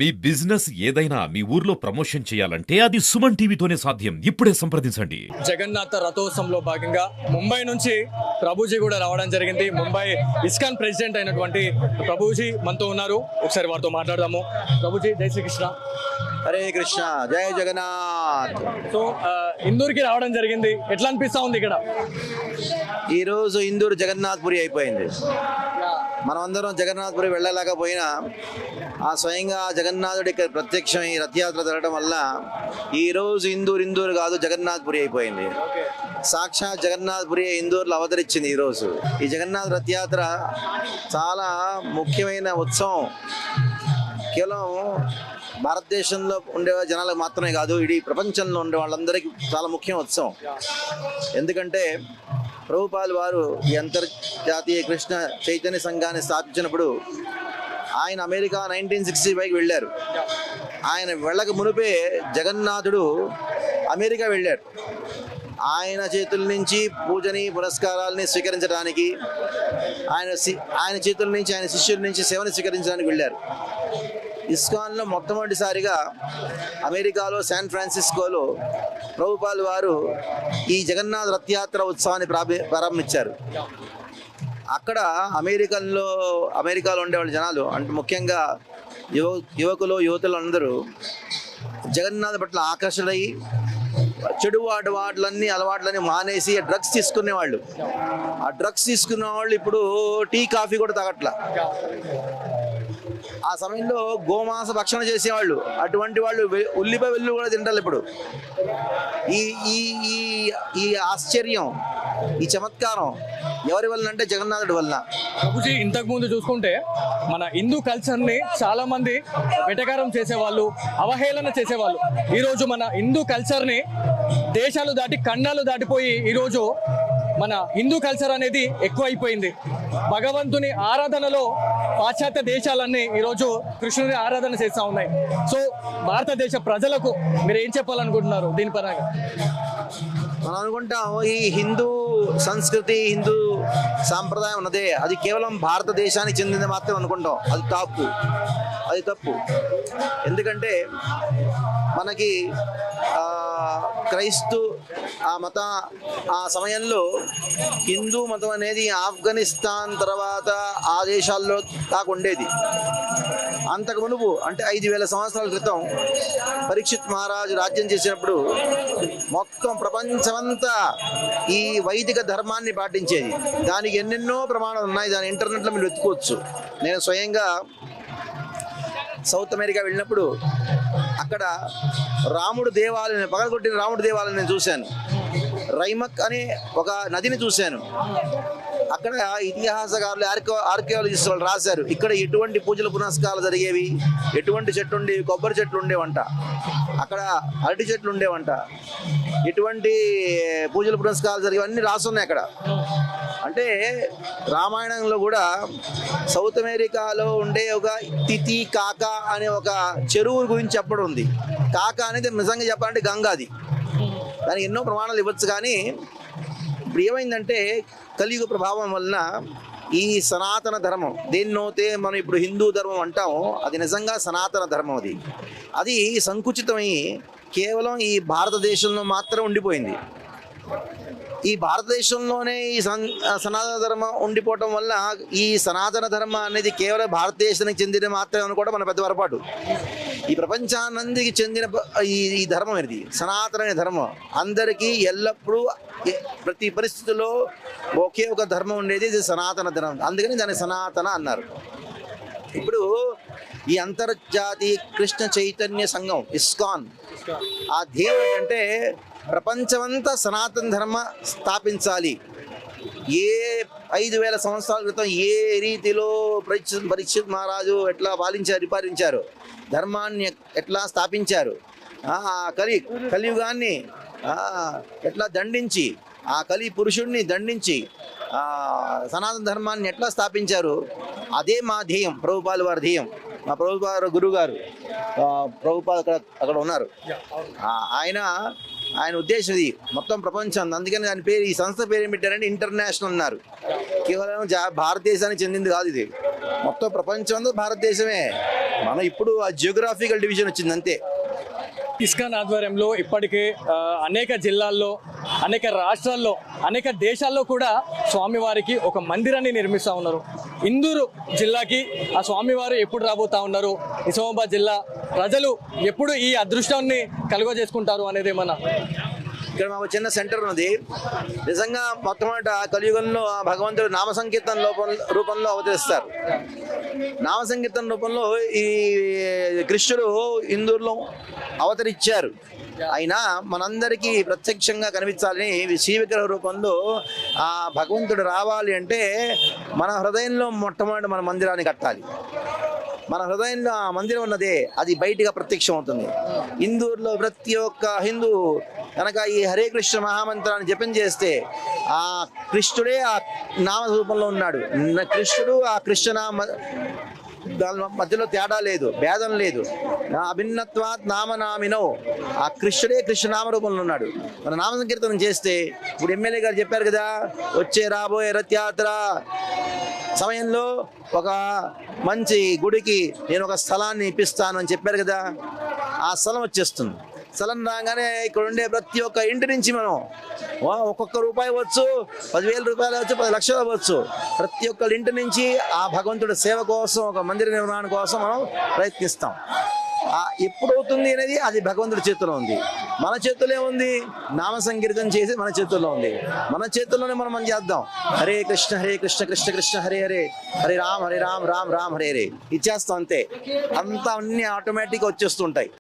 మీ business ఏదైనా మీ ఊర్లో promotion చేయాలంటే అది సుమన్ టీవీతోనే సాధ్యం. ఇప్పుడే సంప్రదించండి. జగన్నాథ రథోత్సవంలో భాగంగా ముంబై నుంచి ప్రభుజీ కూడా రావడం జరిగింది. ముంబై ఇస్కాన్ ప్రెసిడెంట్ అయినటువంటి ప్రభుజీ మనతో ఉన్నారు. ఒకసారి వారితో మాట్లాడదాము. ప్రభుజీ, జై శ్రీకృష్ణ. హరే కృష్ణ, జయ జగన్నాథ్. సో ఇందూర్కి రావడం జరిగింది. ఎట్లా అనిపిస్తా ఉంది ఇక్కడ? ఈరోజు ఇందూరు జగన్నాథ్పురి అయిపోయింది. మనమందరం జగన్నాథ్పురి వెళ్ళలేకపోయినా ఆ స్వయంగా జగన్నాథుడి ఇక్కడ ప్రత్యక్షమై రథయాత్ర జరగడం వల్ల ఈరోజు ఇందూరు కాదు, జగన్నాథ్పురి అయిపోయింది. సాక్షాత్ జగన్నాథ్పురి ఇందూరులో అవతరించింది ఈరోజు. ఈ జగన్నాథ్ రథయాత్ర చాలా ముఖ్యమైన ఉత్సవం. కేవలం భారతదేశంలో ఉండే జనాలకు మాత్రమే కాదు, ఇడీ ప్రపంచంలో ఉండే వాళ్ళందరికీ చాలా ముఖ్యమైన ఉత్సవం. ఎందుకంటే ప్రభుపాల్ వారు ఈ అంతర్జాతీయ కృష్ణ చైతన్య సంఘాన్ని స్థాపించినప్పుడు ఆయన అమెరికా 1965కి వెళ్ళారు. ఆయన వెళ్ళక మునిపే జగన్నాథుడు అమెరికా వెళ్ళారు. ఆయన చేతుల నుంచి పూజని పురస్కారాలని స్వీకరించడానికి, ఆయన చేతుల నుంచి ఆయన శిష్యుల నుంచి సేవని స్వీకరించడానికి వెళ్ళారు. ఇస్కాన్లో మొట్టమొదటిసారిగా అమెరికాలో శాన్ ఫ్రాన్సిస్కోలో ప్రభుపాల్ వారు ఈ జగన్నాథ్ రథయాత్ర ఉత్సవాన్ని ప్రారంభించారు. అక్కడ అమెరికాలో ఉండేవాళ్ళ జనాలు, అంటే ముఖ్యంగా యువకులు యువతులు అందరూ జగన్నాథ్ పట్ల ఆకర్షణయ్యి చెడు అలవాట్లన్నీ మానేసి డ్రగ్స్ తీసుకునేవాళ్ళు. ఆ డ్రగ్స్ తీసుకునే వాళ్ళు ఇప్పుడు టీ కాఫీ కూడా తాగట్లా. ఆ సమయంలో గోమాంస భక్షణ చేసేవాళ్ళు. అటువంటి వాళ్ళు ఉల్లిపాయ వెల్లు కూడా తింటారు ఇప్పుడు. ఈ ఈ ఈ ఆశ్చర్యం, ఈ చమత్కారం ఎవరి వల్ల అంటే జగన్నాథుడి వల్ల. ప్రభుజీ, ఇంతకు ముందు చూసుకుంటే మన హిందూ కల్చర్ని చాలా మంది వెటకారం చేసేవాళ్ళు, అవహేళన చేసేవాళ్ళు. ఈరోజు మన హిందూ కల్చర్ని దేశాలు దాటి ఖండాలు దాటిపోయి ఈరోజు మన హిందూ కల్చర్ అనేది ఎక్కువైపోయింది. భగవంతుని ఆరాధనలో పాశ్చాత్య దేశాలన్నీ ఈరోజు కృష్ణుని ఆరాధన చేస్తూ ఉన్నాయి. సో భారతదేశ ప్రజలకు మీరు ఏం చెప్పాలనుకుంటున్నారు దీని పరంగా? మనం అనుకుంటాం ఈ హిందూ సంస్కృతి, హిందూ సాంప్రదాయం ఉన్నదే అది కేవలం భారతదేశానికి చెందింది మాత్రం అనుకుంటాం. అది తప్పు. ఎందుకంటే మనకి క్రైస్తు ఆ సమయంలో హిందూ మతం అనేది ఆఫ్ఘనిస్తాన్ తర్వాత ఆ దేశాల్లో దాకా ఉండేది. అంతకు మునుపు అంటే 5000 సంవత్సరాల క్రితం పరీక్షిత్ మహారాజు రాజ్యం చేసినప్పుడు మొత్తం ప్రపంచమంతా ఈ వైదిక ధర్మాన్ని పాటించేది. దానికి ఎన్నెన్నో ప్రమాణాలు ఉన్నాయి. దాని ఇంటర్నెట్లో మీరు వెతుకోవచ్చు. నేను స్వయంగా సౌత్ అమెరికా వెళ్ళినప్పుడు అక్కడ పగలగొట్టిన రాముడు దేవాలయం నేను చూశాను. రైమక్ అనే ఒక నదిని చూశాను. అక్కడ ఇతిహాసకారులు, ఆర్కియాలజిస్ట్ వాళ్ళు రాశారు ఇక్కడ ఎటువంటి పూజలు పునస్కారాలు జరిగేవి, ఎటువంటి చెట్లు ఉండేవి. కొబ్బరి చెట్లు ఉండేవంట, అక్కడ అరటి చెట్లు ఉండేవంట, ఎటువంటి పూజలు పునస్కారాలు జరిగేవన్నీ రాసున్నాయి అక్కడ. అంటే రామాయణంలో కూడా సౌత్ అమెరికాలో ఉండే ఒక తితి కాక అనే ఒక చెరువు గురించి చెప్పడం ఉంది. కాక అనేది నిజంగా చెప్పాలంటే గంగాది. దానికి ఎన్నో ప్రమాణాలు ఇవ్వచ్చు. కానీ ఇప్పుడు ఏమైందంటే కలియుగ ప్రభావం వలన ఈ సనాతన ధర్మం, దేన్నోతే మనం ఇప్పుడు హిందూ ధర్మం అంటామో అది నిజంగా సనాతన ధర్మం. అది సంకుచితమై కేవలం ఈ భారతదేశంలో మాత్రం ఉండిపోయింది. ఈ భారతదేశంలోనే ఈ సనాతన ధర్మం ఉండిపోవటం వల్ల ఈ సనాతన ధర్మం అనేది కేవలం భారతదేశానికి చెందిన మాత్రమే అనుకోవడం మన పెద్ద పొరపాటు. ఈ ప్రపంచానందికి చెందిన ఈ ధర్మం అనేది సనాతన ధర్మం. అందరికీ ఎల్లప్పుడూ ప్రతి పరిస్థితుల్లో ఒకే ఒక ధర్మం ఉండేది, ఇది సనాతన ధర్మం. అందుకని దాన్ని సనాతన అన్నారు. ఇప్పుడు ఈ అంతర్జాతీయ కృష్ణ చైతన్య సంఘం ఇస్కాన్ ఆ ధ్యేయం ఏంటంటే ప్రపంచమంతా సనాతన ధర్మ స్థాపించాలి. ఏ 5000 సంవత్సరాల క్రితం ఏ రీతిలో పరీక్షిత్ మహారాజు ఎట్లా పరిపాలించారు, ధర్మాన్ని ఎట్లా స్థాపించారు, కలియుగాన్ని ఎట్లా దండించి, ఆ కలి పురుషుడిని దండించి సనాతన ధర్మాన్ని ఎట్లా స్థాపించారు, అదే మా ధ్యేయం, ప్రభుపాల్ వారి ధ్యేయం. మా ప్రభుపాల్ గురువు గారు ప్రభుపాల్ అక్కడ ఉన్నారు. ఆయన ఉద్దేశం ఇది మొత్తం ప్రపంచం. అందుకని దాని పేరు, ఈ సంస్థ పేరు ఏం పెట్టారంటే ఇంటర్నేషనల్ అన్నారు. కేవలం భారతదేశానికి చెందింది కాదు, ఇది మొత్తం ప్రపంచం భారతదేశమే. మనం ఇప్పుడు ఆ జియోగ్రాఫికల్ డివిజన్ వచ్చింది అంతే. ఇస్కాన్ ఆధ్వర్యంలో ఇప్పటికే అనేక జిల్లాల్లో, అనేక రాష్ట్రాల్లో, అనేక దేశాల్లో కూడా స్వామివారికి ఒక మందిరాన్ని నిర్మిస్తూ ఉన్నారు. ఇందూరు జిల్లాకి ఆ స్వామివారు ఎప్పుడు రాబోతా ఉన్నారు, నిజామాబాద్ జిల్లా ప్రజలు ఎప్పుడు ఈ అదృష్టాన్ని కలుగజేసుకుంటారు అనేది మన ఇక్కడ మాకు చిన్న సెంటర్ ఉన్నది. నిజంగా మొట్టమొదట కలియుగంలో ఆ భగవంతుడు నామ సంకీర్తన రూపంలో అవతరిస్తారు. నామ సంకీర్తన రూపంలో ఈ కృష్ణుడు ఇందూరులో అవతరించారు. అయినా మనందరికీ ప్రత్యక్షంగా కనిపించాలని శ్రీవిగ్రహ రూపంలో ఆ భగవంతుడు రావాలి అంటే మన హృదయంలో మొట్టమొదటి మన మందిరాన్ని కట్టాలి. మన హృదయంలో ఆ మందిరం ఉన్నదే అది బయటిగా ప్రత్యక్షం అవుతుంది. ఇందూరులో ప్రతి ఒక్క హిందూ కనుక ఈ హరే కృష్ణ మహామంత్రాన్ని జపం చేస్తే ఆ కృష్ణుడే ఆ నామ రూపంలో ఉన్నాడు. కృష్ణుడు ఆ కృష్ణనామ దాని మధ్యలో తేడా లేదు, భేదం లేదు. అభిన్నత్వాత్ నామనామినో ఆ కృష్ణుడే కృష్ణనామ రూపంలో ఉన్నాడు. మన నామ సంకీర్తనం చేస్తే ఇప్పుడు ఎమ్మెల్యే గారు చెప్పారు కదా, వచ్చే రాబోయే రథయాత్ర సమయంలో ఒక మంచి గుడికి నేను ఒక స్థలాన్ని ఇప్పిస్తాను అని చెప్పారు కదా, ఆ స్థలం వచ్చేస్తుంది. స్థలం రాగానే ఇక్కడ ఉండే ప్రతి ఒక్క ఇంటి నుంచి మనం ఒక్కొక్క రూపాయి అవ్వచ్చు, 10,000 రూపాయలు అవ్వచ్చు, 10 లక్షలు అవ్వచ్చు, ప్రతి ఒక్క ఇంటి నుంచి ఆ భగవంతుడి సేవ కోసం, ఒక మందిర నిర్మాణం కోసం మనం ప్రయత్నిస్తాం. ఎప్పుడవుతుంది అనేది అది భగవంతుడి చేతిలో ఉంది. మన చేతుల్లో ఉంది, నామ సంకీర్తన చేసి మన చేతుల్లో ఉంది. మన చేతుల్లోనే మనం చేద్దాం. హరే కృష్ణ కృష్ణ కృష్ణ హరే హరే, హరే రామ్ రామ్ రామ్ హరే హరే ఇచ్చేస్తాం అంతే. అంతా అన్ని ఆటోమేటిక్గా వచ్చేస్తుంటాయి.